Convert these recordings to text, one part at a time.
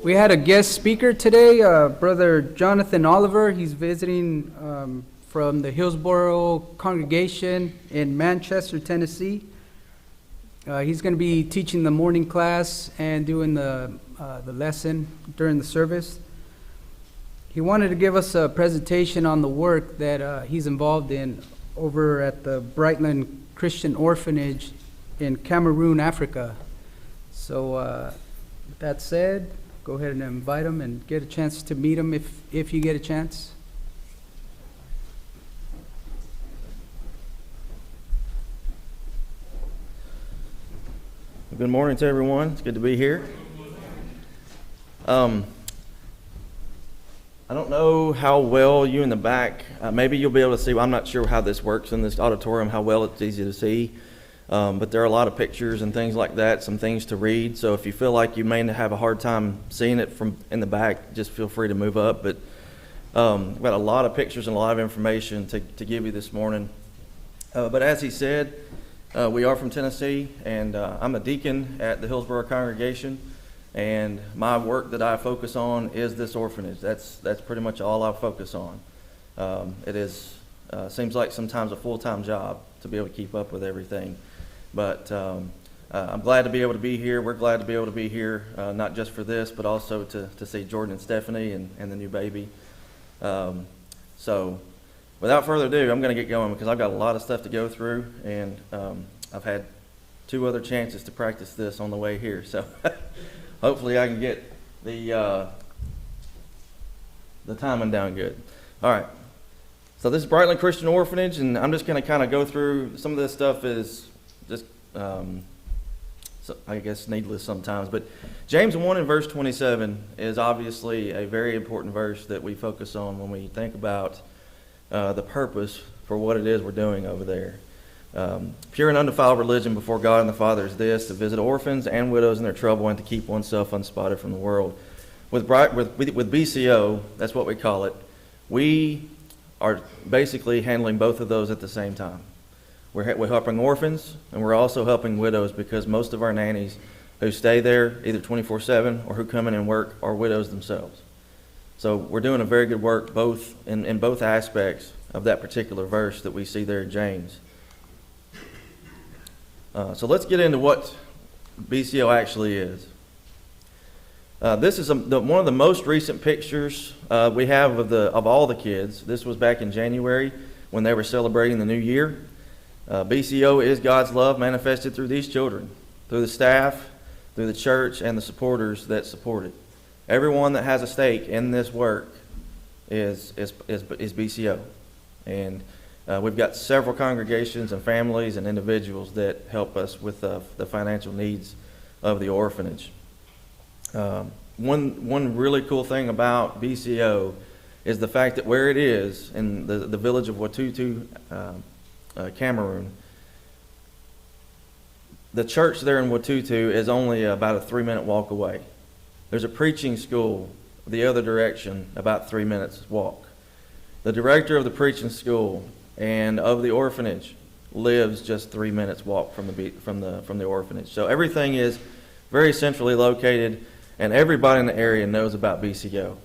We had a guest speaker today, Brother Jonathan Oliver. He's visiting from the Hillsborough congregation in Manchester, Tennessee. He's going to be teaching the morning class and doing the lesson during the service. He wanted to give us a presentation on the work that he's involved in over at the Brightland Christian Orphanage in Cameroon, Africa. So with that said, go ahead and invite him and get a chance to meet him if you get a chance. Good morning to everyone. It's good to be here. I don't know how well you in the back, maybe you'll be able to see, I'm not sure how this works in this auditorium, how well it's easy to see, but there are a lot of pictures and things like that, some things to read, so if you feel like you may have a hard time seeing it from in the back, just feel free to move up, but we've got a lot of pictures and a lot of information to give you this morning. But as he said, we are from Tennessee, and I'm a deacon at the Hillsborough congregation, and my work that I focus on is this orphanage. That's pretty much all I focus on. It is seems like sometimes a full-time job to be able to keep up with everything, but I'm glad to be able to be here. We're glad to be able to be here, not just for this, but also to see Jordan and Stephanie and the new baby. So without further ado, I'm going to get going because I've got a lot of stuff to go through, and I've had 2 other chances to practice this on the way here. So hopefully I can get the timing down good. All right. So this is Brightland Christian Orphanage, and I'm just going to kind of go through some of this stuff is just, so I guess, needless sometimes. But James 1 and verse 27 is obviously a very important verse that we focus on when we think about the purpose for what it is we're doing over there. Pure and undefiled religion before God and the Father is this: to visit orphans and widows in their trouble and to keep oneself unspotted from the world. With BCO, that's what we call it, we are basically handling both of those at the same time. We're helping orphans, and we're also helping widows, because most of our nannies who stay there either 24/7 or who come in and work are widows themselves. So we're doing a very good work both in both aspects of that particular verse that we see there in James. So let's get into what BCO actually is. This is one of the most recent pictures we have of all the kids. This was back in January when they were celebrating the new year. BCO is God's love manifested through these children, through the staff, through the church, and the supporters that support it. Everyone that has a stake in this work is BCO. And we've got several congregations and families and individuals that help us with the financial needs of the orphanage. One really cool thing about BCO is the fact that where it is in the village of Watutu, Cameroon, the church there in Watutu is only about a 3-minute walk away. There's a preaching school the other direction, about 3 minutes walk. The director of the preaching school and of the orphanage lives just 3 minutes walk from the orphanage. So everything is very centrally located, and everybody in the area knows about BCO.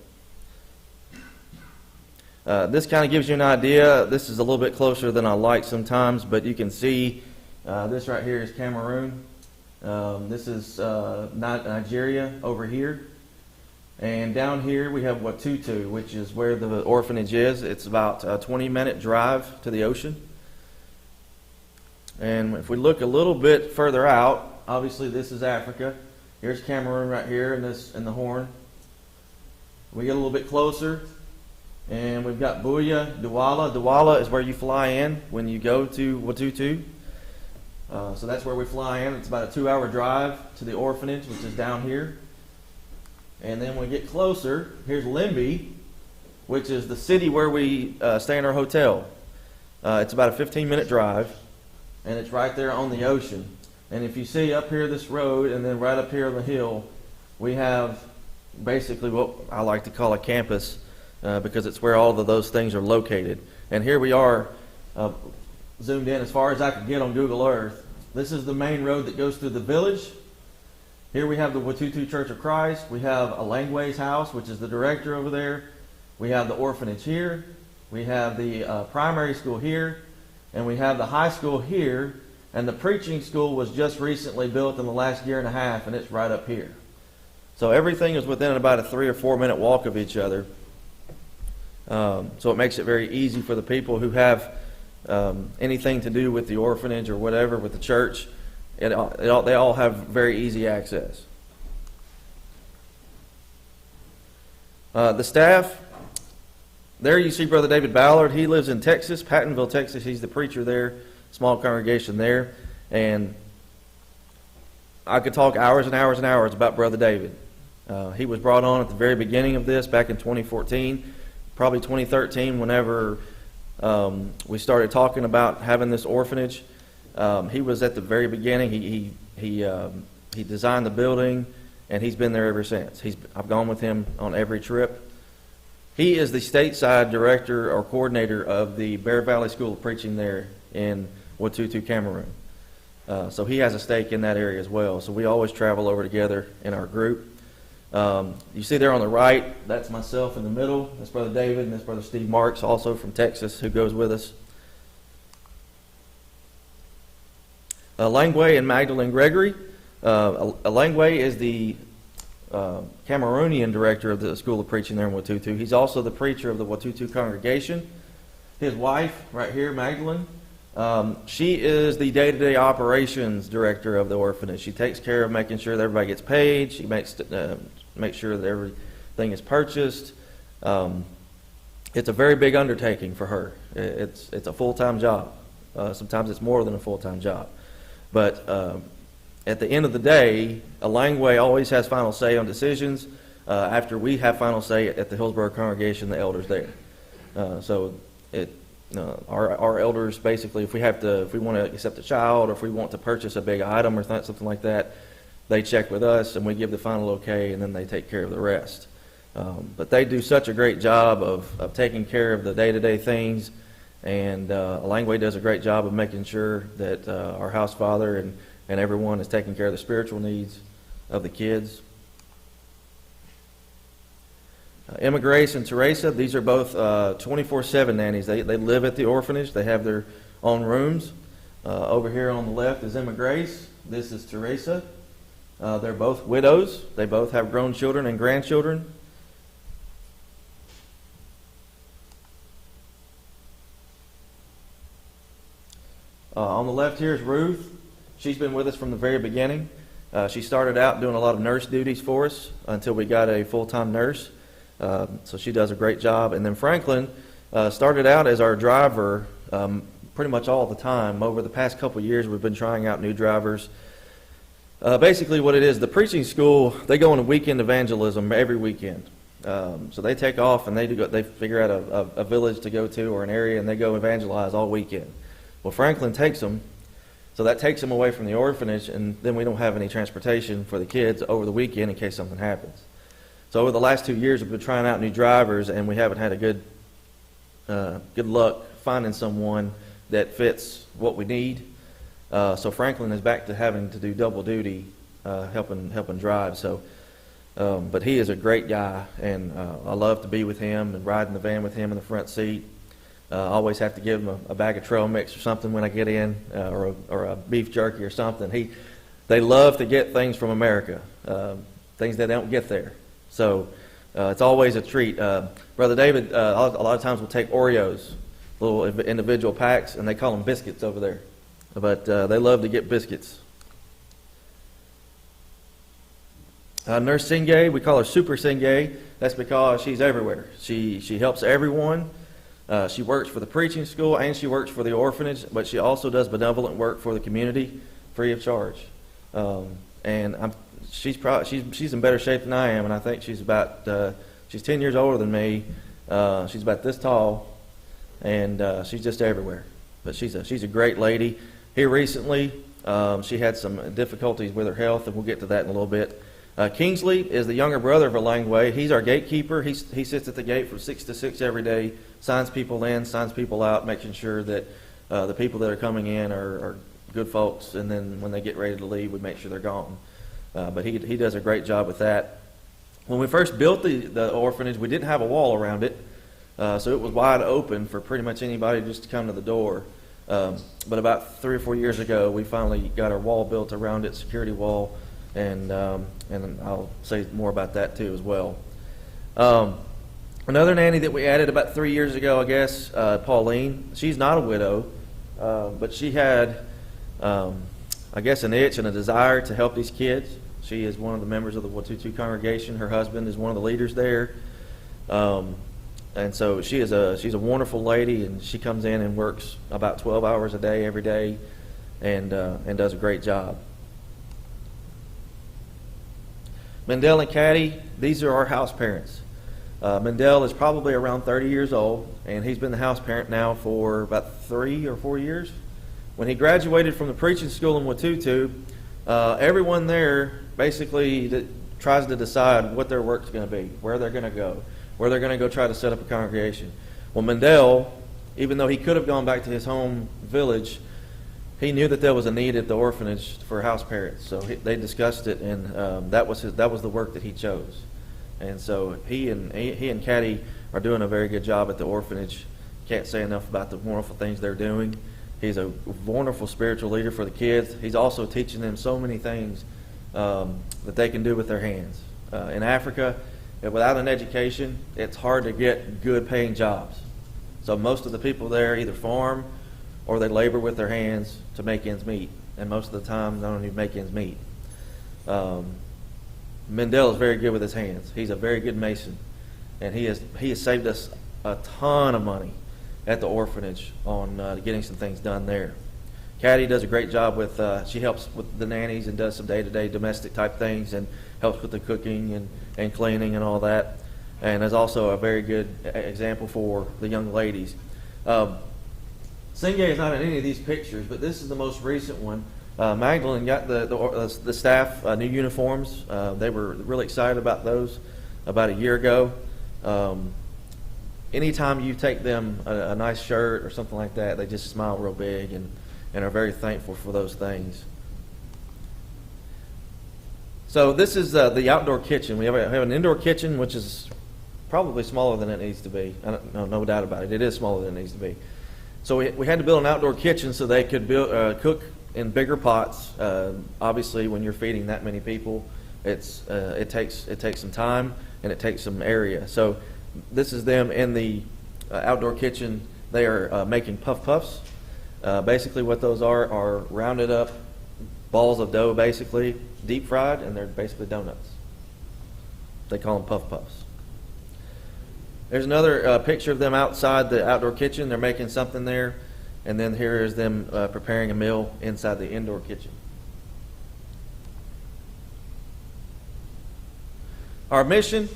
This kind of gives you an idea. This is a little bit closer than I like sometimes, but you can see this right here is Cameroon. This is Nigeria over here. And down here we have Watutu, which is where the orphanage is. It's about a 20-minute drive to the ocean. And if we look a little bit further out, obviously this is Africa. Here's Cameroon right here in the Horn. We get a little bit closer, and we've got Buea, Douala. Douala is where you fly in when you go to Watutu. So that's where we fly in. It's about a 2-hour drive to the orphanage, which is down here. And then when we get closer, here's Limbe, which is the city where we stay in our hotel. It's about a 15-minute drive, and it's right there on the ocean. And if you see up here this road, and then right up here on the hill, we have basically what I like to call a campus, because it's where all of those things are located. And here we are, zoomed in as far as I could get on Google Earth. This is the main road that goes through the village. Here we have the Watutu Church of Christ. We have Alangwe's house, which is the director over there. We have the orphanage here. We have the primary school here. And we have the high school here. And the preaching school was just recently built in the last year and a half, and it's right up here. So everything is within about a 3 or 4 minute walk of each other. So it makes it very easy for the people who have anything to do with the orphanage or whatever, with the church. They all have very easy access. The staff, there you see Brother David Ballard. He lives in Texas, Pattonville, Texas. He's the preacher there, small congregation there. And I could talk hours and hours and hours about Brother David. He was brought on at the very beginning of this, back in 2014, probably 2013, whenever we started talking about having this orphanage. He was at the very beginning. He designed the building, and he's been there ever since. I've gone with him on every trip. He is the stateside director or coordinator of the Bear Valley School of Preaching there in Watutu, Cameroon. So he has a stake in that area as well. So we always travel over together in our group. You see there on the right, that's myself in the middle. That's Brother David, and that's Brother Steve Marks, also from Texas, who goes with us. Langway and Magdalene Gregory. Langway is the Cameroonian director of the School of Preaching there in Watutu. He's also the preacher of the Watutu congregation. His wife, right here, Magdalene, she is the day-to-day operations director of the orphanage. She takes care of making sure that everybody gets paid. She makes sure that everything is purchased. It's a very big undertaking for her. It's a full-time job. Sometimes it's more than a full-time job. But at the end of the day, a Langway always has final say on decisions after we have final say at the Hillsborough congregation, the elders there. Our elders basically, if we want to accept a child, or if we want to purchase a big item or something like that, they check with us and we give the final okay, and then they take care of the rest. But they do such a great job of taking care of the day-to-day things, and Langway does a great job of making sure that our house father and everyone is taking care of the spiritual needs of the kids. Emma Grace and Teresa, these are both 24/7 nannies. They live at the orphanage. They have their own rooms. Over here on the left is Emma Grace. This is Teresa. They're both widows. They both have grown children and grandchildren. On the left here is Ruth. She's been with us from the very beginning. She started out doing a lot of nurse duties for us until we got a full-time nurse. So she does a great job. And then Franklin started out as our driver pretty much all the time. Over the past couple years, we've been trying out new drivers. Basically what it is, the preaching school, they go on a weekend evangelism every weekend. So they take off and they figure out a village to go to or an area, and they go evangelize all weekend. Well, Franklin takes them, so that takes them away from the orphanage, and then we don't have any transportation for the kids over the weekend in case something happens. So over the last 2 years, we've been trying out new drivers, and we haven't had a good luck finding someone that fits what we need. So Franklin is back to having to do double duty, helping drive. So, but he is a great guy, and I love to be with him and ride in the van with him in the front seat. I always have to give him a bag of trail mix or something when I get in, or a beef jerky or something. They love to get things from America, things they don't get there. So it's always a treat. Brother David, a lot of times will take Oreos, little individual packs, and they call them biscuits over there. But they love to get biscuits. Nurse Singay, we call her Super Singay. That's because she's everywhere. She helps everyone. She works for the preaching school and she works for the orphanage, but she also does benevolent work for the community free of charge. And she's in better shape than I am, and I think she's 10 years older than me. She's about this tall, and she's just everywhere. But she's a great lady. Here recently, she had some difficulties with her health, and we'll get to that in a little bit. Kingsley is the younger brother of Langway. He's our gatekeeper. He sits at the gate from 6 to 6 every day, signs people in, signs people out, making sure that the people that are coming in are good folks, and then when they get ready to leave, we make sure they're gone. But he does a great job with that. When we first built the orphanage, we didn't have a wall around it, so it was wide open for pretty much anybody just to come to the door. But about 3 or 4 years ago, we finally got our wall built around it, security wall, and I'll say more about that too as well. Another nanny that we added about 3 years ago, I guess, Pauline. She's not a widow, but she had, I guess, an itch and a desire to help these kids. She is one of the members of the Watutu congregation. Her husband is one of the leaders there. And so she's a wonderful lady, and she comes in and works about 12 hours a day every day, and does a great job. Mendel and Caddy, these are our house parents. Mendel is probably around 30 years old, and he's been the house parent now for about 3 or 4 years. When he graduated from the preaching school in Watutu, everyone there basically tries to decide what their work's going to be, where they're going to go, where they're going to go try to set up a congregation. Well, Mendel, even though he could have gone back to his home village, he knew that there was a need at the orphanage for house parents. So they discussed it, and that was the work that he chose. And so he and Caddy are doing a very good job at the orphanage. Can't say enough about the wonderful things they're doing. He's a wonderful spiritual leader for the kids. He's also teaching them so many things that they can do with their hands. In Africa, without an education, it's hard to get good paying jobs. So most of the people there either farm or they labor with their hands to make ends meet. And most of the time, they don't even make ends meet. Mendel is very good with his hands. He's a very good mason. And he has saved us a ton of money at the orphanage on getting some things done there. Caddy does a great job with, she helps with the nannies and does some day-to-day domestic type things and helps with the cooking and cleaning and all that, and is also a very good example for the young ladies. Singay is not in any of these pictures, but this is the most recent one. Magdalene got the staff new uniforms. They were really excited about those about a year ago. Anytime you take them a nice shirt or something like that, they just smile real big and are very thankful for those things. So this is the outdoor kitchen. We have an indoor kitchen, which is probably smaller than it needs to be. No doubt about it. It is smaller than it needs to be. So we had to build an outdoor kitchen so they could cook in bigger pots. Obviously, when you're feeding that many people, it takes some time and it takes some area. So this is them in the outdoor kitchen. They are making puff puffs. Basically, what those are rounded up balls of dough, basically deep fried, and they're basically donuts. They call them puff puffs. There's another picture of them outside the outdoor kitchen. They're making something there. And then here is them preparing a meal inside the indoor kitchen. Our mission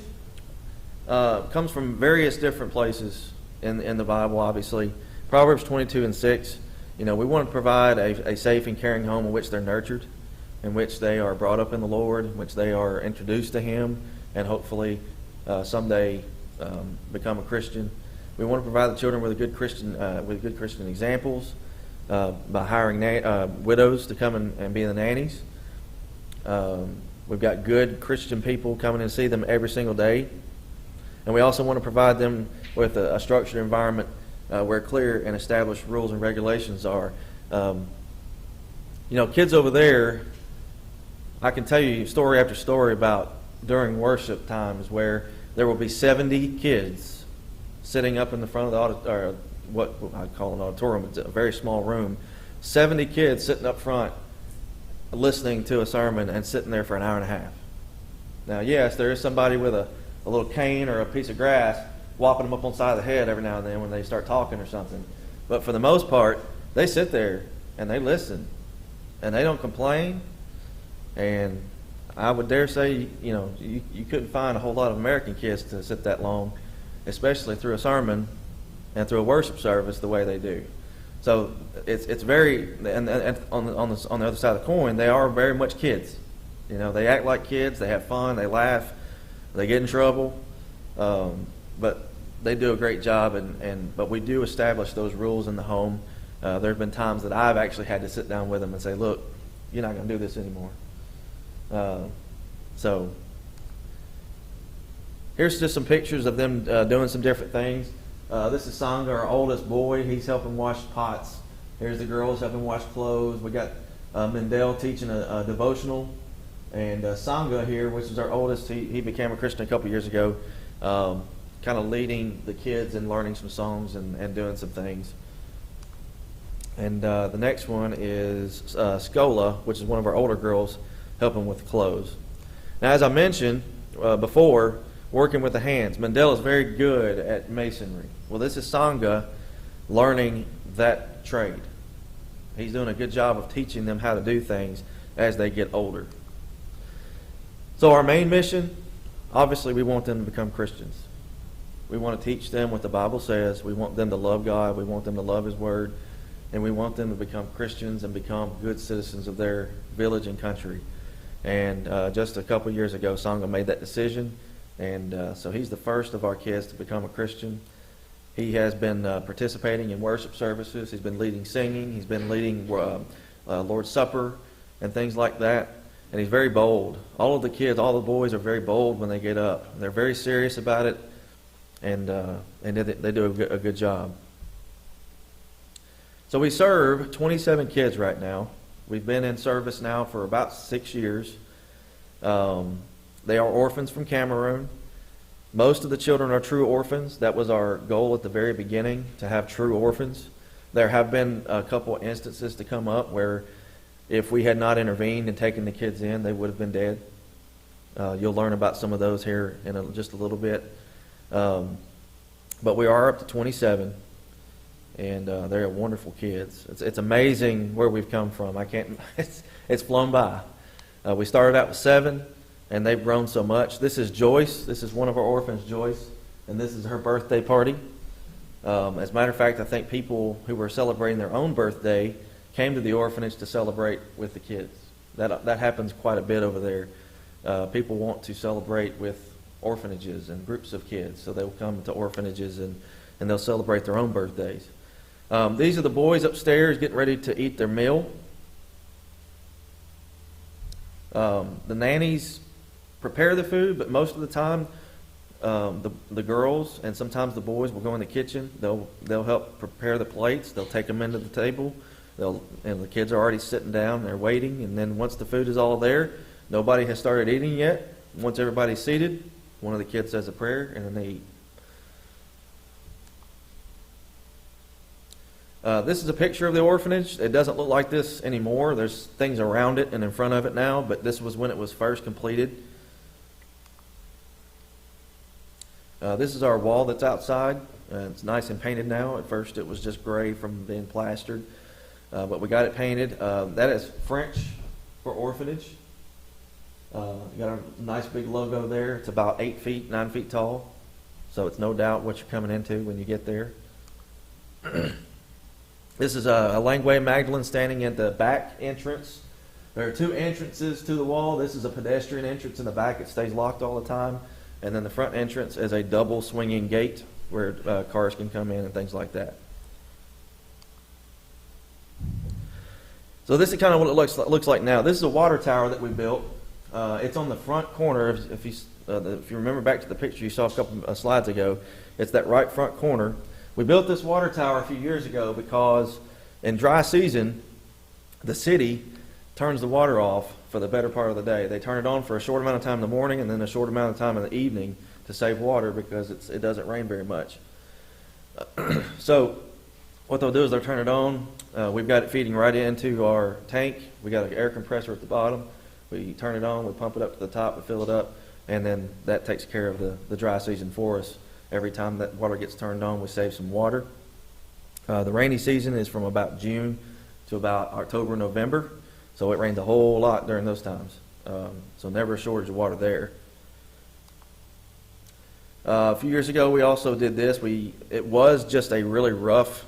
comes from various different places in the Bible, obviously. Proverbs 22:6. We want to provide a safe and caring home in which they're nurtured, in which they are brought up in the Lord, in which they are introduced to Him, and hopefully someday become a Christian. We want to provide the children with good Christian examples by hiring widows to come and be the nannies. We've got good Christian people coming and see them every single day, and we also want to provide them with a structured environment where clear and established rules and regulations are. Kids over there, I can tell you story after story about during worship times where there will be 70 kids sitting up in the front of the what I call an auditorium. It's a very small room. 70 kids sitting up front listening to a sermon and sitting there for an hour and a half. Now, yes, there is somebody with a little cane or a piece of grass whopping them up on the side of the head every now and then when they start talking or something. But for the most part, they sit there and they listen. And they don't complain. And I would dare say, you couldn't find a whole lot of American kids to sit that long, especially through a sermon and through a worship service the way they do. So it's very, and on the other side of the coin, they are very much kids. They act like kids, they have fun, they laugh, they get in trouble, but they do a great job. But we do establish those rules in the home. There have been times that I've actually had to sit down with them and say, "Look, you're not going to do this anymore. So here's just some pictures of them doing some different things. This is Sangha, our oldest boy. He's helping wash pots. Here's the girls helping wash clothes. We got Mendel teaching a devotional. And Sangha here, which is our oldest, he became a Christian a couple years ago, kind of leading the kids and learning some songs and doing some things. And the next one is Scola, which is one of our older girls, helping with clothes. Now, as I mentioned before, working with the hands. Mendel is very good at masonry. Well, this is Sangha learning that trade. He's doing a good job of teaching them how to do things as they get older. So our main mission, obviously we want them to become Christians. We want to teach them what the Bible says. We want them to love God. We want them to love His Word. And we want them to become Christians and become good citizens of their village and country. And just a couple years ago, Sangha made that decision. And so he's the first of our kids to become a Christian. He has been participating in worship services. He's been leading singing. He's been leading Lord's Supper and things like that. And he's very bold. All of the kids, all the boys are very bold when they get up. They're very serious about it. And they do a good job. So we serve 27 kids right now. We've been in service now for about 6 years. They are orphans from Cameroon. Most of the children are true orphans. That was our goal at the very beginning, to have true orphans. There have been a couple instances to come up where if we had not intervened and taken the kids in, they would have been dead. You'll learn about some of those here in just a little bit. But we are up to 27, and they're wonderful kids. It's amazing where we've come from. It's flown by. We started out with 7, and they've grown so much. This is Joyce. This is one of our orphans, Joyce, and this is her birthday party. As a matter of fact, I think people who were celebrating their own birthday came to the orphanage to celebrate with the kids. That happens quite a bit over there. People want to celebrate with orphanages and groups of kids, so they'll come to orphanages and they'll celebrate their own birthdays. These are the boys upstairs getting ready to eat their meal. The nannies prepare the food, but most of the time the girls and sometimes the boys will go in the kitchen. They'll help prepare the plates. They'll take them into the table. And the kids are already sitting down. They're waiting, and then once the food is all there, nobody has started eating yet. Once everybody's seated, one of the kids says a prayer, and then they eat. This is a picture of the orphanage. It doesn't look like this anymore. There's things around it and in front of it now, but this was when it was first completed. This is our wall that's outside. It's nice and painted now. At first it was just gray from being plastered, but we got it painted. That is French for orphanage. Got a nice big logo there. It's about 8 feet, 9 feet tall, so it's no doubt what you're coming into when you get there. This is a Langue Magdalene standing at the back entrance. There are 2 entrances to the wall. This is a pedestrian entrance in the back. It stays locked all the time. And then the front entrance is a double swinging gate where cars can come in and things like that. So this is kind of what it looks like now. This is a water tower that we built. It's on the front corner. If you remember back to the picture you saw a couple slides ago, it's that right front corner. We built this water tower a few years ago because in dry season, the city turns the water off for the better part of the day. They turn it on for a short amount of time in the morning and then a short amount of time in the evening to save water because it doesn't rain very much. So what they'll do is they'll turn it on. We've got it feeding right into our tank. We got an air compressor at the bottom. We turn it on, we pump it up to the top, we fill it up, and then that takes care of the dry season for us. Every time that water gets turned on, we save some water. The rainy season is from about June to about October, November, so it rains a whole lot during those times. So never a shortage of water there. A few years ago, we also did this. It was just a really rough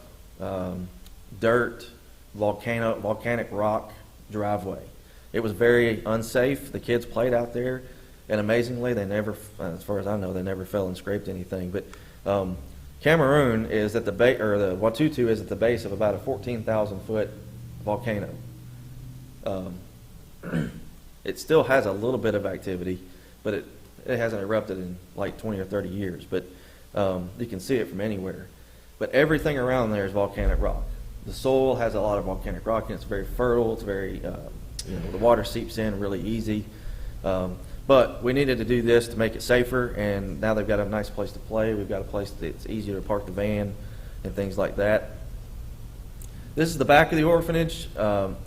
dirt, volcanic rock driveway. It was very unsafe. The kids played out there, and amazingly, they never, as far as I know, they never fell and scraped anything. But Cameroon is at the base, or the Watutu is at the base of about a 14,000 foot volcano. it still has a little bit of activity, but it hasn't erupted in like 20 or 30 years. But you can see it from anywhere. But everything around there is volcanic rock. The soil has a lot of volcanic rock, and it's very fertile. It's very, the water seeps in really easy. But we needed to do this to make it safer, and now they've got a nice place to play. We've got a place that's easier to park the van and things like that. This is the back of the orphanage.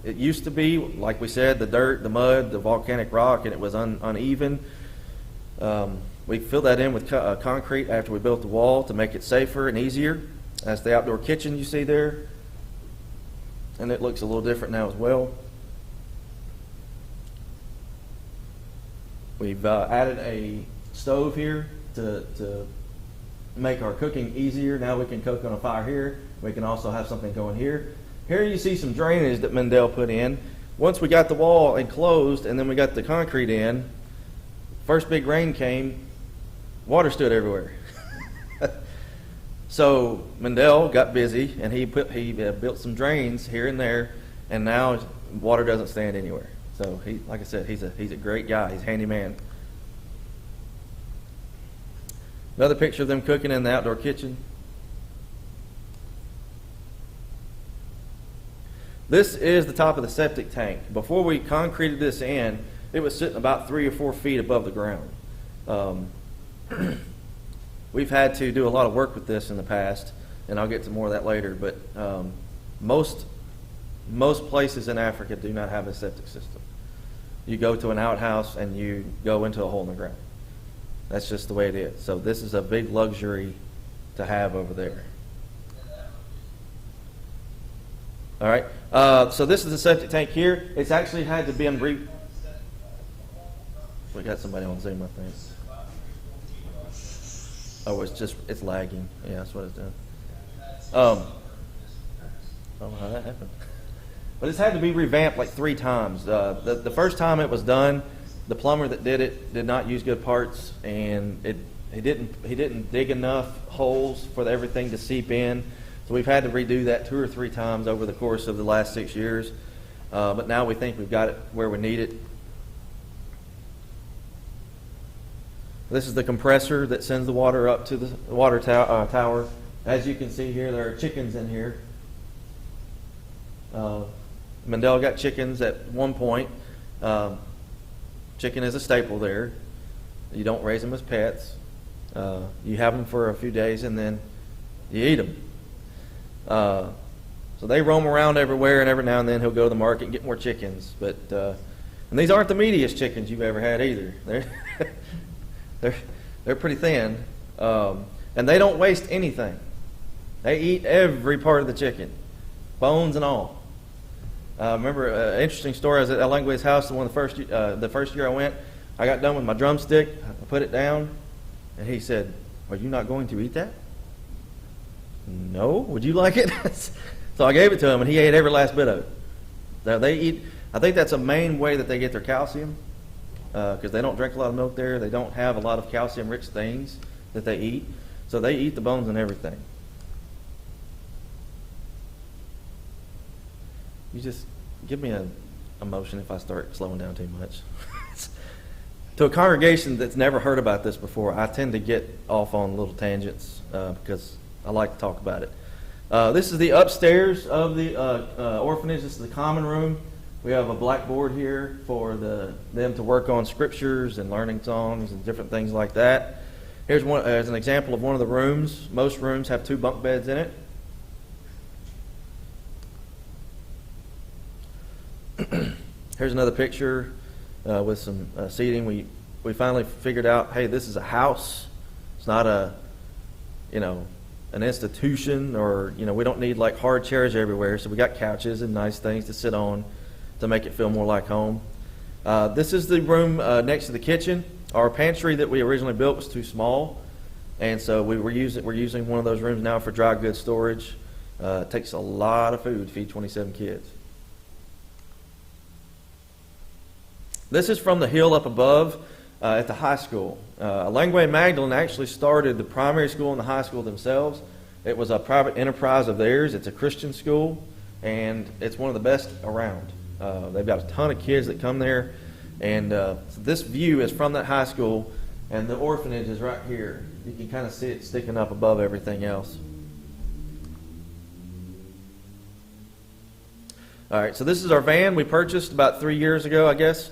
It used to be, like we said, the dirt, the mud, the volcanic rock, and it was uneven. We filled that in with concrete after we built the wall to make it safer and easier. That's the outdoor kitchen you see there. And it looks a little different now as well. We've added a stove here to make our cooking easier. Now we can cook on a fire here. We can also have something going here. Here you see some drainage that Mendel put in. Once we got the wall enclosed and then we got the concrete in, first big rain came, water stood everywhere. So Mendel got busy and he built some drains here and there, and now water doesn't stand anywhere. So he, like I said, he's a great guy. He's a handyman. Another picture of them cooking in the outdoor kitchen. This is the top of the septic tank. Before we concreted this in, it was sitting about 3 or 4 feet above the ground. We've had to do a lot of work with this in the past, and I'll get to more of that later, but most places in Africa do not have a septic system. You go to an outhouse and you go into a hole in the ground. That's just the way it is. So this is a big luxury to have over there. All right. So this is the septic tank here. It's actually had to be We got somebody on Zoom, I think. Oh, it's lagging. Yeah, that's what it's doing. I don't know how that happened. But it's had to be revamped like 3 times. The first time it was done, the plumber that did it did not use good parts, and he didn't dig enough holes for everything to seep in. So we've had to redo that 2 or 3 times over the course of the last 6 years. But now we think we've got it where we need it. This is the compressor that sends the water up to the water tower. As you can see here, there are chickens in here. Mendel got chickens at one point. Chicken is a staple there. You don't raise them as pets. You have them for a few days and then you eat them. So they roam around everywhere, and every now and then he'll go to the market and get more chickens. But and these aren't the meatiest chickens you've ever had either. They're pretty thin, and they don't waste anything. They eat every part of the chicken, bones and all. Remember an interesting story. I was at Alangue's house, the first year I went. I got done with my drumstick. I put it down, and he said, "Are you not going to eat that?" "No. Would you like it?" So I gave it to him, and he ate every last bit of it. Now they eat. I think that's a main way that they get their calcium, because they don't drink a lot of milk there. They don't have a lot of calcium-rich things that they eat, so they eat the bones and everything. You just give me a motion if I start slowing down too much. To a congregation that's never heard about this before, I tend to get off on little tangents because I like to talk about it. This is the upstairs of the orphanage. This is the common room. We have a blackboard here for them to work on scriptures and learning songs and different things like that. Here's an example of one of the rooms. Most rooms have 2 bunk beds in it. Here's another picture with some seating. We finally figured out, hey, this is a house. It's not an institution, or we don't need like hard chairs everywhere. So we got couches and nice things to sit on to make it feel more like home. This is the room next to the kitchen. Our pantry that we originally built was too small, and so we're using one of those rooms now for dry goods storage. It takes a lot of food to feed 27 kids. This is from the hill up above at the high school. Alangue Magdalene actually started the primary school and the high school themselves. It was a private enterprise of theirs. It's a Christian school, and it's one of the best around. They've got a ton of kids that come there, And so this view is from that high school, and the orphanage is right here. You can kind of see it sticking up above everything else. All right, so this is our van we purchased about 3 years ago, I guess.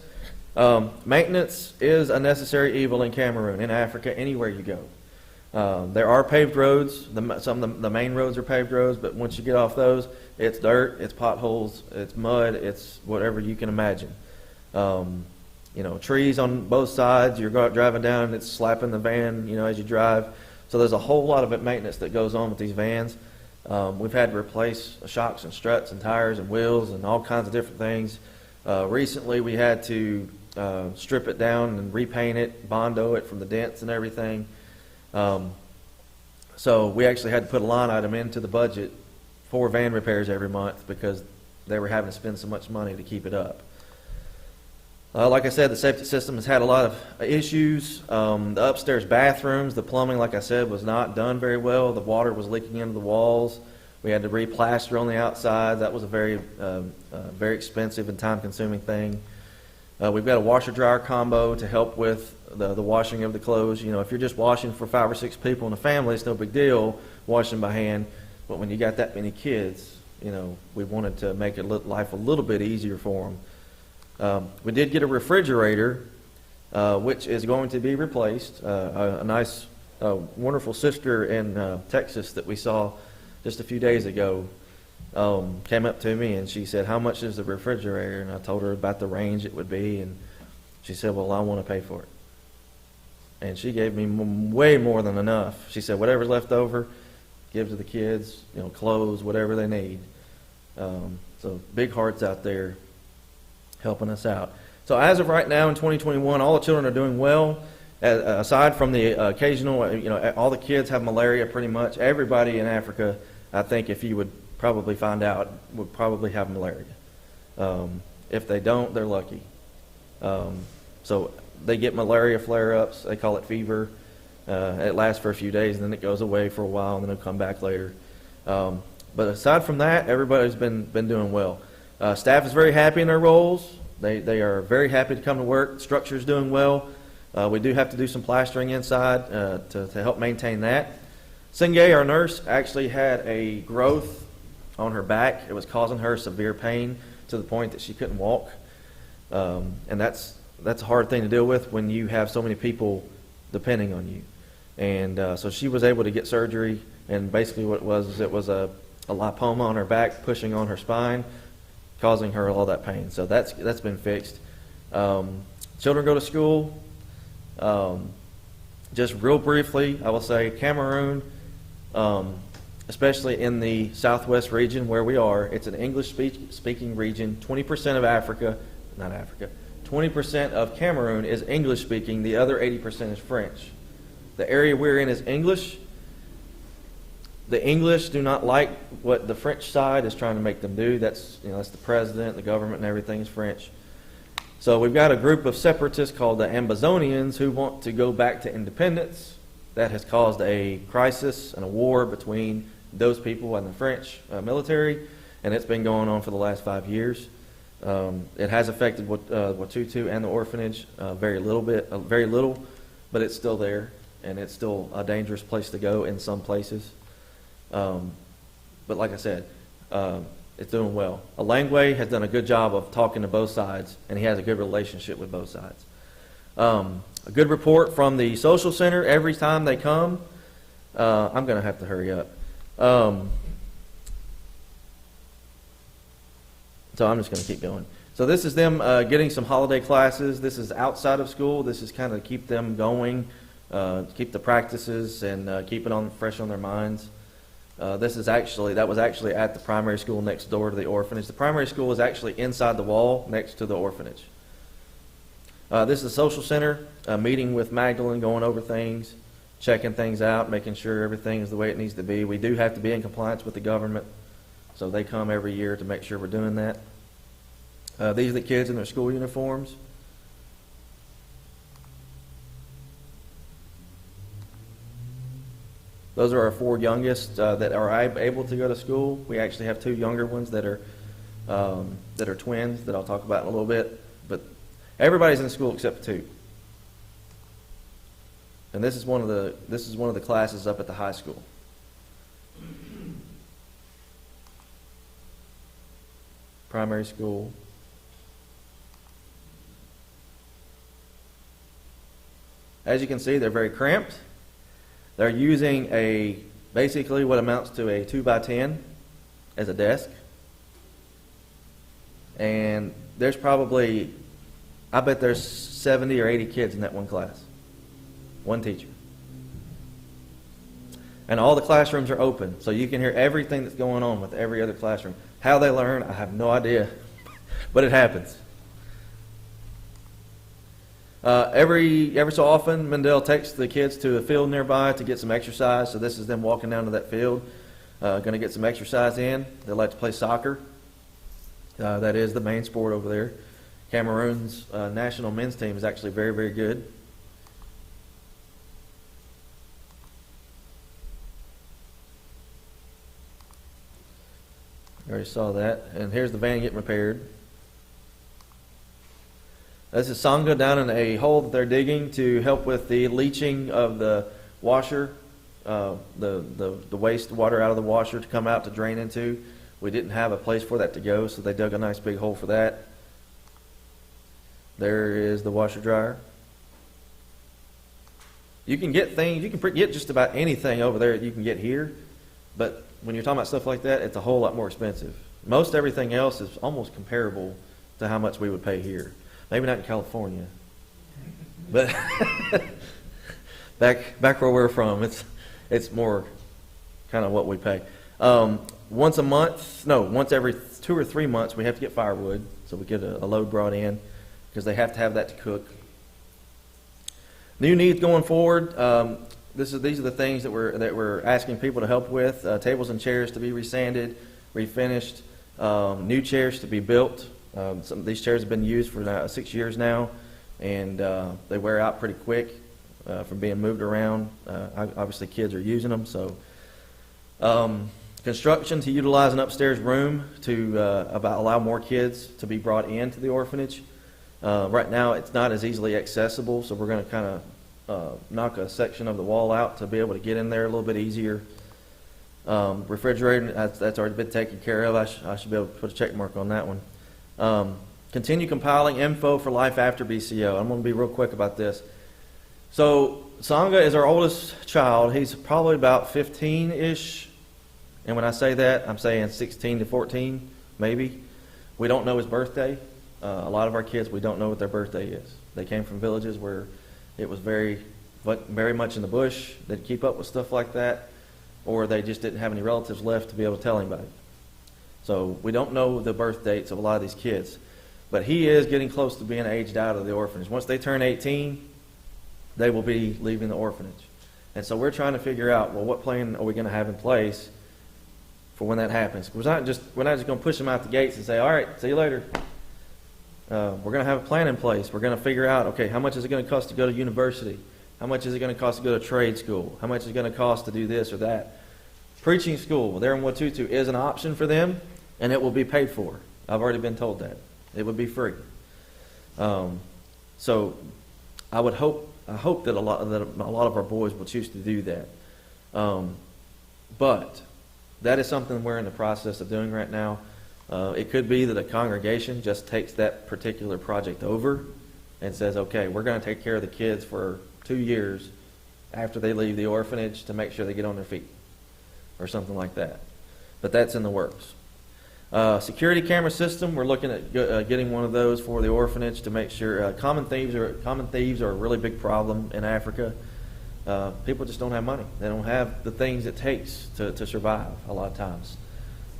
Maintenance is a necessary evil in Cameroon, in Africa, anywhere you go. There are paved roads. Some of the main roads are paved roads, but once you get off those, it's dirt, it's potholes, it's mud, it's whatever you can imagine. You know, trees on both sides. You're driving down, and it's slapping the van, you know, as you drive. So there's a whole lot of maintenance that goes on with these vans. We've had to replace shocks and struts and tires and wheels and all kinds of different things. Recently, we had to strip it down and repaint it, bondo it from the dents and everything. So we actually had to put a line item into the budget for van repairs every month because they were having to spend so much money to keep it up. Like I said, the safety system has had a lot of issues. The upstairs bathrooms, the plumbing, like I said, was not done very well. The water was leaking into the walls. We had to replaster on the outside. That was a very expensive and time-consuming thing. We've got a washer-dryer combo to help with the washing of the clothes. You know, if you're just washing for 5 or 6 people in a family, it's no big deal washing by hand. But when you got that many kids, you know, we wanted to make life a little bit easier for them. We did get a refrigerator, which is going to be replaced. A nice, wonderful sister in Texas that we saw just a few days ago came up to me and she said, "How much is the refrigerator?" And I told her about the range it would be, and she said, "Well, I want to pay for it." And she gave me way more than enough. She said, "Whatever's left over, give to the kids, you know, clothes, whatever they need." So big hearts out there helping us out. So as of right now in 2021, all the children are doing well. Aside from the occasional, you know, all the kids have malaria pretty much. Everybody in Africa, I think, if you would probably find out, would probably have malaria. If they don't, they're lucky. So they get malaria flare-ups. They call it fever. It lasts for a few days, and then it goes away for a while, and then it'll come back later. But aside from that, everybody's been doing well. Staff is very happy in their roles. They are very happy to come to work. Structure's doing well. We do have to do some plastering inside to help maintain that. Singay, our nurse, actually had a growth on her back. It was causing her severe pain to the point that she couldn't walk. And that's a hard thing to deal with when you have so many people depending on you. And so she was able to get surgery, and basically what it was a lipoma on her back pushing on her spine, causing her all that pain. So that's been fixed. Children go to school. Just real briefly, I will say Cameroon, especially in the southwest region where we are, it's an English-speaking region. 20% of Africa, 20% of Cameroon is English-speaking. The other 80% is French. The area we're in is English. The English do not like what the French side is trying to make them do. That's the president, the government, and everything is French. So we've got a group of separatists called the Ambazonians who want to go back to independence. That has caused a crisis and a war between those people and the French military, and it's been going on for the last 5 years. It has affected Watutu and the orphanage very little, but it's still there, and it's still a dangerous place to go in some places. But like I said, it's doing well. Alangwe has done a good job of talking to both sides, and he has a good relationship with both sides. A good report from the social center every time they come. I'm going to have to hurry up. So I'm just going to keep going. So this is them getting some holiday classes. This is outside of school. This is kind of keep them going, keep the practices, and keep it fresh on their minds. That was actually at the primary school next door to the orphanage. The primary school is actually inside the wall next to the orphanage. This is the social center, meeting with Magdalene, going over things, checking things out, making sure everything is the way it needs to be. We do have to be in compliance with the government, so they come every year to make sure we're doing that. These are the kids in their school uniforms. Those are our 4 youngest that are able to go to school. We actually have 2 younger ones that are twins that I'll talk about in a little bit. But Everybody's in school except 2. And this is one of the classes up at the high school. Primary school. As you can see, they're very cramped. They're using basically what amounts to a 2x10 as a desk. And there's probably, I bet there's 70 or 80 kids in that one class. One teacher. And all the classrooms are open, so you can hear everything that's going on with every other classroom. How they learn, I have no idea, but it happens. Every so often, Mendel takes the kids to a field nearby to get some exercise. So this is them walking down to that field, going to get some exercise in. They like to play soccer. That is the main sport over there. Cameroon's national men's team is actually very, very good. I already saw that. And here's the van getting repaired. This is Sangha down in a hole that they're digging to help with the leaching of the washer, the waste water out of the washer to come out to drain into. We didn't have a place for that to go, so they dug a nice big hole for that. There is the washer dryer. You can get things, you can get just about anything over there that you can get here, but when you're talking about stuff like that, it's a whole lot more expensive. Most everything else is almost comparable to how much we would pay here. Maybe not in California, but back where we're from, it's more kind of what we pay. Once every 2 or 3 months, we have to get firewood, so we get a load brought in because they have to have that to cook. New needs going forward. These are the things that we're asking people to help with. Tables and chairs to be resanded, refinished, new chairs to be built. Some of these chairs have been used for 6 years now, and they wear out pretty quick from being moved around. Obviously, kids are using them. So, construction to utilize an upstairs room to allow more kids to be brought into the orphanage. Right now, it's not as easily accessible, so we're going to kind of knock a section of the wall out to be able to get in there a little bit easier. Refrigerator, that's already been taken care of. I should be able to put a check mark on that one. Continue compiling info for life after BCO. I'm going to be real quick about this. So Sangha is our oldest child. He's probably about 15-ish. And when I say that, I'm saying 16 to 14, maybe. We don't know his birthday. A lot of our kids, we don't know what their birthday is. They came from villages where it was very much in the bush. They'd keep up with stuff like that. Or they just didn't have any relatives left to be able to tell anybody. So we don't know the birth dates of a lot of these kids. But he is getting close to being aged out of the orphanage. Once they turn 18, they will be leaving the orphanage. And so we're trying to figure out, well, what plan are we going to have in place for when that happens? We're not just going to push them out the gates and say, all right, see you later. We're going to have a plan in place. We're going to figure out, okay, how much is it going to cost to go to university? How much is it going to cost to go to trade school? How much is it going to cost to do this or that? Preaching school there in Watutu is an option for them, and it will be paid for. I've already been told that. It would be free. So I hope that a lot of our boys will choose to do that. But that is something we're in the process of doing right now. It could be that a congregation just takes that particular project over and says, okay, we're going to take care of the kids for 2 years after they leave the orphanage to make sure they get on their feet or something like that. But that's in the works. Security camera system, we're looking at getting one of those for the orphanage to make sure. Common thieves are a really big problem in Africa. People just don't have money. They don't have the things it takes to survive a lot of times.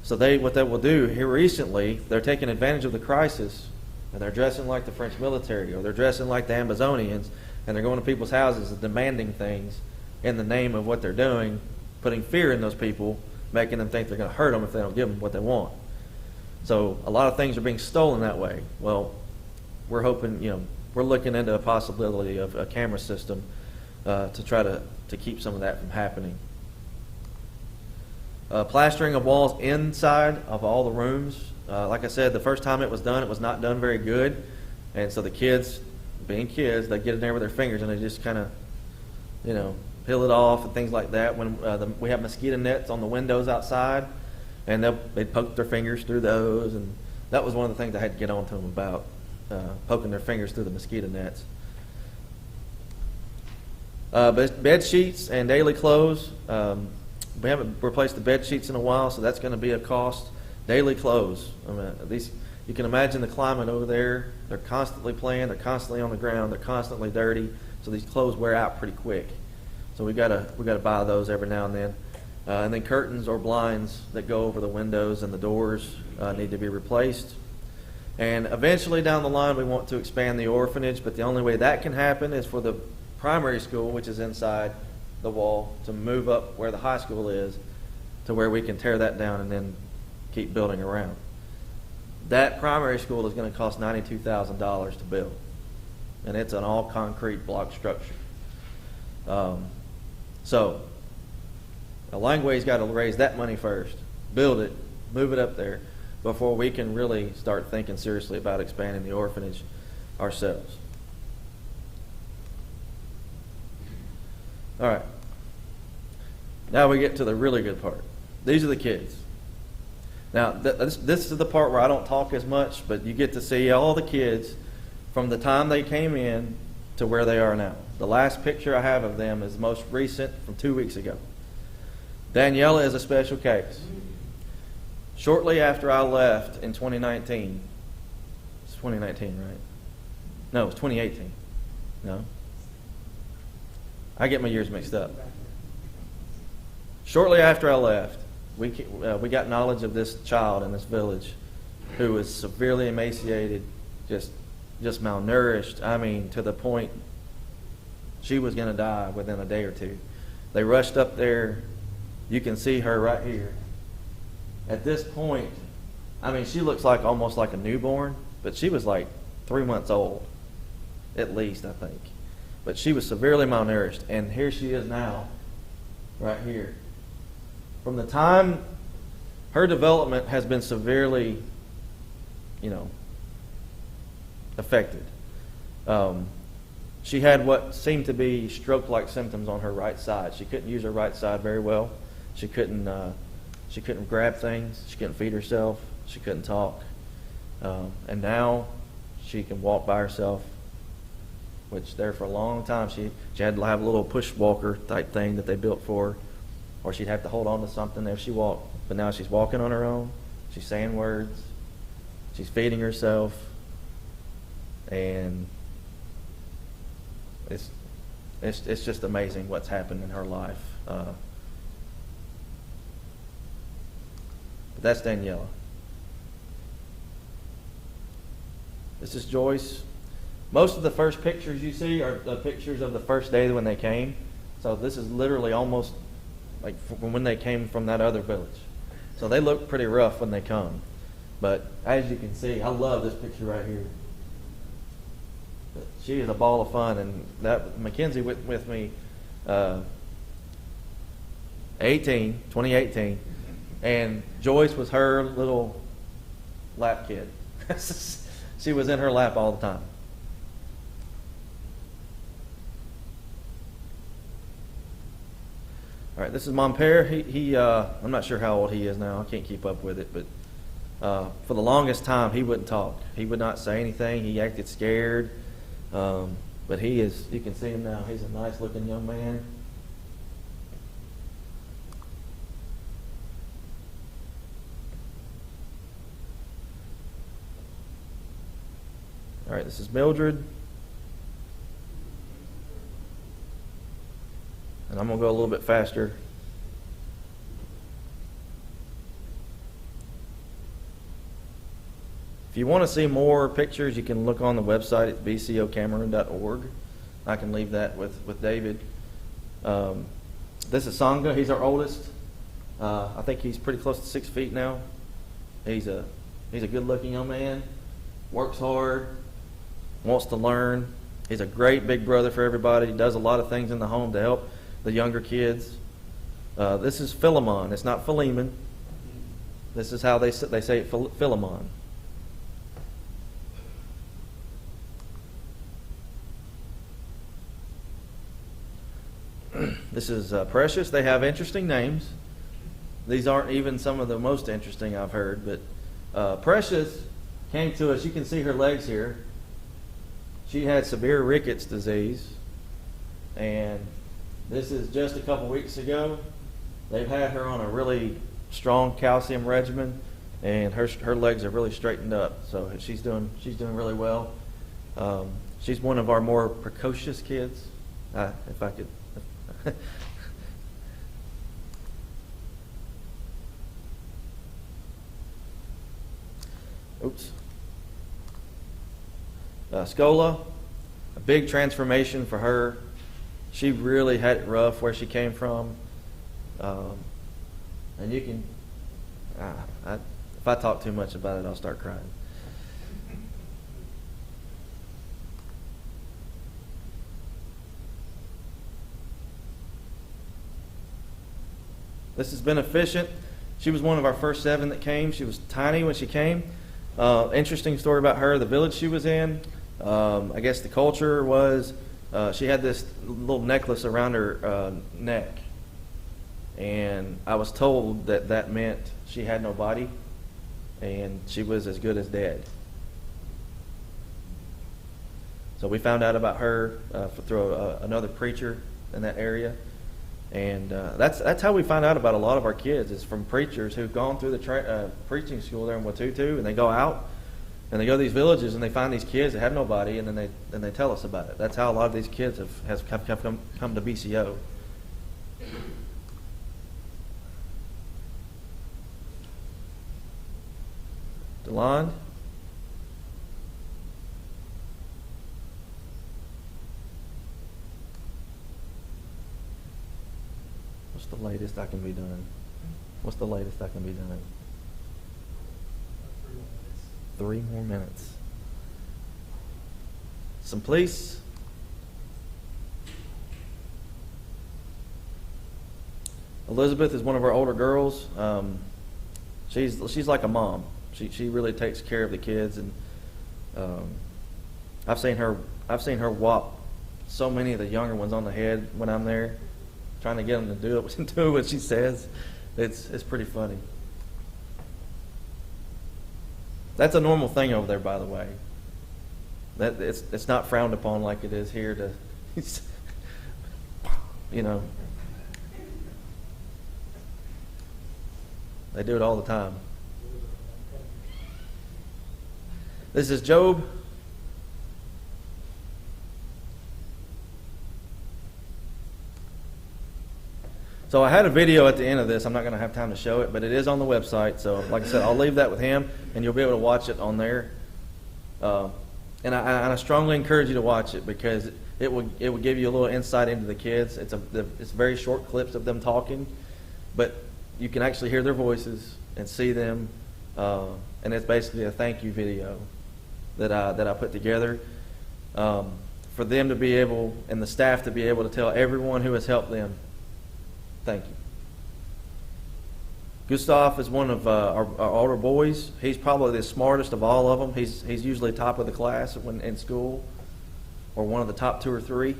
So what they will do here recently, they're taking advantage of the crisis, and they're dressing like the French military, or they're dressing like the Amazonians, and they're going to people's houses and demanding things in the name of what they're doing, putting fear in those people, making them think they're going to hurt them if they don't give them what they want. So a lot of things are being stolen that way. Well, we're hoping, we're looking into a possibility of a camera system to try to keep some of that from happening. Plastering of walls inside of all the rooms. Like I said, the first time it was done, it was not done very good. And so the kids, being kids, they get in there with their fingers and they just kind of, peel it off and things like that. When we have mosquito nets on the windows outside, and they'd poke their fingers through those, and that was one of the things I had to get on to them about, poking their fingers through the mosquito nets. But bed sheets and daily clothes, we haven't replaced the bed sheets in a while, so that's going to be a cost. Daily clothes, you can imagine the climate over there. They're constantly playing, they're constantly on the ground, they're constantly dirty, so these clothes wear out pretty quick. So we gotta buy those every now and then. And then curtains or blinds that go over the windows and the doors need to be replaced. And eventually down the line we want to expand the orphanage, but the only way that can happen is for the primary school, which is inside the wall, to move up where the high school is to where we can tear that down and then keep building around. That primary school is going to cost $92,000 to build, and it's an all concrete block structure. So Langway's got to raise that money first, build it, move it up there, before we can really start thinking seriously about expanding the orphanage ourselves. All right. Now we get to the really good part. These are the kids. Now, this is the part where I don't talk as much, but you get to see all the kids from the time they came in to where they are now. The last picture I have of them is the most recent from 2 weeks ago. Daniela is a special case. Shortly after I left in 2019, it's 2019, right? No, it's 2018. No? I get my years mixed up. Shortly after I left, we got knowledge of this child in this village who was severely emaciated, just malnourished. I mean, to the point she was going to die within a day or two. They rushed up there. You can see her right here. At this point, I mean, she looks like almost like a newborn, but she was like 3 months old, at least, I think. But she was severely malnourished, and here she is now, right here. From the time her development has been severely, affected. She had what seemed to be stroke-like symptoms on her right side. She couldn't use her right side very well. She couldn't grab things. She couldn't feed herself. She couldn't talk. And now she can walk by herself, which there for a long time she had to have a little push walker type thing that they built for her, or she'd have to hold on to something if she walked. But now she's walking on her own. She's saying words. She's feeding herself. And it's just amazing what's happened in her life. But that's Daniela. This is Joyce. Most of the first pictures you see are the pictures of the first day when they came. So this is literally almost like from when they came from that other village. So they look pretty rough when they come. But as you can see, I love this picture right here. She is a ball of fun, and that Mackenzie went with me 2018, and Joyce was her little lap kid. She was in her lap all the time. All right, this is Montpere. He I'm not sure how old he is now. I can't keep up with it, but for the longest time, he wouldn't talk. He would not say anything. He acted scared. But he is, you can see him now. He's a nice looking young man. All right, this is Mildred. And I'm going to go a little bit faster. If you want to see more pictures, you can look on the website at bcocameron.org. I can leave that with David. This is Sangha. He's our oldest. I think he's pretty close to 6 feet now. He's a good-looking young man. Works hard. Wants to learn. He's a great big brother for everybody. He does a lot of things in the home to help the younger kids. This is Philemon. It's not Philemon. This is how they say it, Philemon. This is Precious. They have interesting names. These aren't even some of the most interesting I've heard, but Precious came to us. You can see her legs here. She had severe rickets disease, and this is just a couple weeks ago. They've had her on a really strong calcium regimen, and her legs are really straightened up. So she's doing really well. She's one of our more precocious kids, if I could. Oops. Scola, a big transformation for her. She really had it rough where she came from. And you can, if I talk too much about it, I'll start crying. This has been efficient. She was one of our first 7 that came. She was tiny when she came. Interesting story about her, the village she was in. I guess the culture was, she had this little necklace around her neck. And I was told that meant she had no body and she was as good as dead. So we found out about her through another preacher in that area. And that's how we find out about a lot of our kids, is from preachers who've gone through the preaching school there in Watutu, and they go out and they go to these villages and they find these kids that have nobody, and then they tell us about it. That's how a lot of these kids have come to BCO. Delon. What's the latest I can be done? What's the latest I can be done? 3 more minutes. Some police. Elizabeth is one of our older girls. She's like a mom. She really takes care of the kids, and I've seen her whop so many of the younger ones on the head when I'm there, trying to get them to do what she says. It's pretty funny. That's a normal thing over there, by the way. That it's not frowned upon like it is here to, you know. They do it all the time. This is Job. So I had a video at the end of this. I'm not going to have time to show it, but it is on the website. So like I said, I'll leave that with him, and you'll be able to watch it on there. And I strongly encourage you to watch it, because it will give you a little insight into the kids. It's very short clips of them talking, but you can actually hear their voices and see them. And it's basically a thank you video that I put together for them to be able, and the staff to be able to tell everyone who has helped them, thank you. Gustav is one of our older boys. He's probably the smartest of all of them. He's usually top of the class when in school, or one of the top 2 or 3.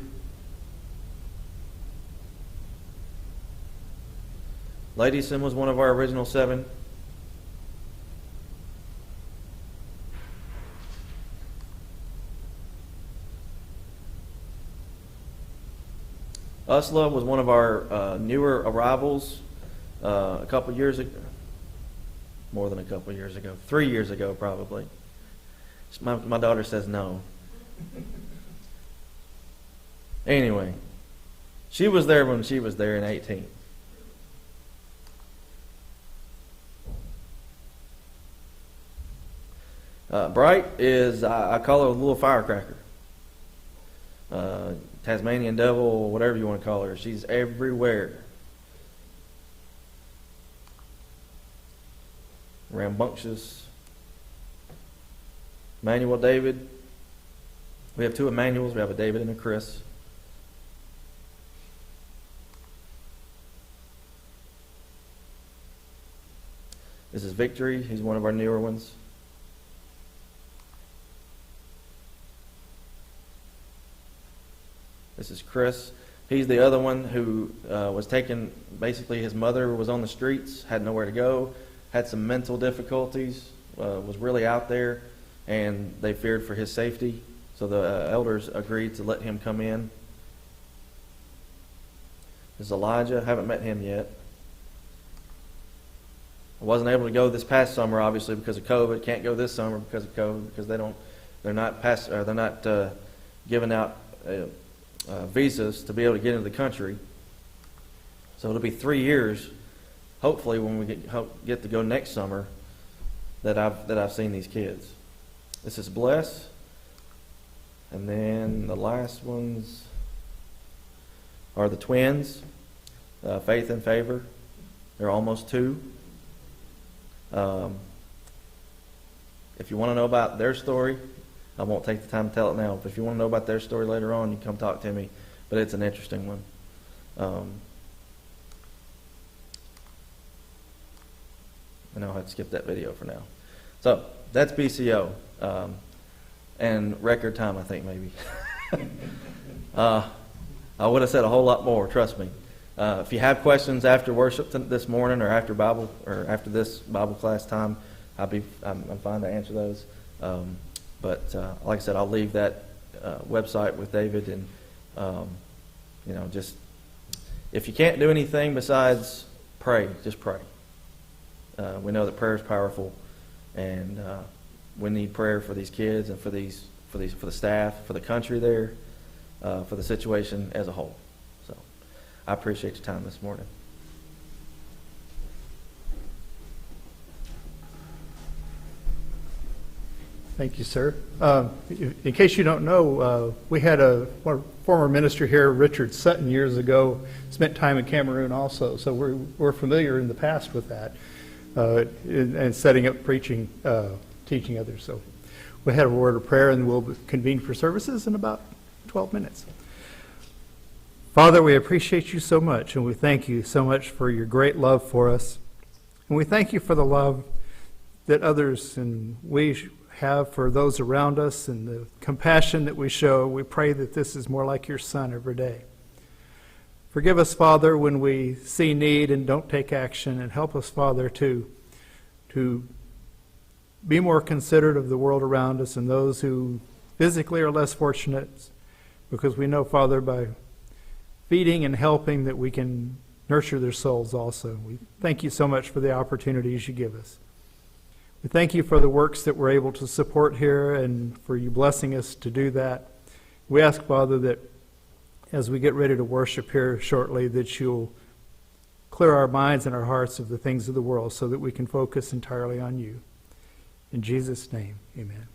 Ladyson was one of our original 7. Usla was one of our newer arrivals a couple years ago. More than a couple years ago. 3 years ago, probably. My daughter says no. Anyway, she was there when she was there in 18. Bright is, I call her a little firecracker. Tasmanian devil, whatever you want to call her. She's everywhere. Rambunctious. Emmanuel David. We have 2 Emmanuels. We have a David and a Chris. This is Victory. He's one of our newer ones. This is Chris. He's the other one who was taken, basically his mother was on the streets, had nowhere to go, had some mental difficulties, was really out there, and they feared for his safety. So the elders agreed to let him come in. This is Elijah. Haven't met him yet. I wasn't able to go this past summer, obviously, because of COVID. Can't go this summer because of COVID, because they're not giving out visas to be able to get into the country. So it'll be 3 years, hopefully, when we get to go next summer, that I've seen these kids. This is Bless, and then the last ones are the twins, Faith and Favor. They're almost 2. If you want to know about their story, I won't take the time to tell it now, but if you want to know about their story later on, you can come talk to me. But it's an interesting one. And I'll have to skip that video for now. So that's BCO. And record time, I think, maybe. I would have said a whole lot more, trust me. If you have questions after worship this morning or after this Bible class time, I'm fine to answer those. But like I said, I'll leave that website with David, and just if you can't do anything besides pray, just pray. We know that prayer is powerful, and we need prayer for these kids and for the staff, for the country there, for the situation as a whole. So I appreciate your time this morning. Thank you, sir. In case you don't know, we had a former minister here, Richard Sutton, years ago, spent time in Cameroon also, so we're familiar in the past with that, and setting up preaching, teaching others. So we had a word of prayer, and we'll convene for services in about 12 minutes. Father, we appreciate you so much, and we thank you so much for your great love for us. And we thank you for the love that others and we have for those around us and the compassion that we show. We pray that this is more like your Son every day. Forgive us, Father, when we see need and don't take action, and help us, Father, to be more considerate of the world around us and those who physically are less fortunate, because we know, Father, by feeding and helping that we can nurture their souls also. We thank you so much for the opportunities you give us. We thank you for the works that we're able to support here and for you blessing us to do that. We ask, Father, that as we get ready to worship here shortly, that you'll clear our minds and our hearts of the things of the world so that we can focus entirely on you. In Jesus' name, amen.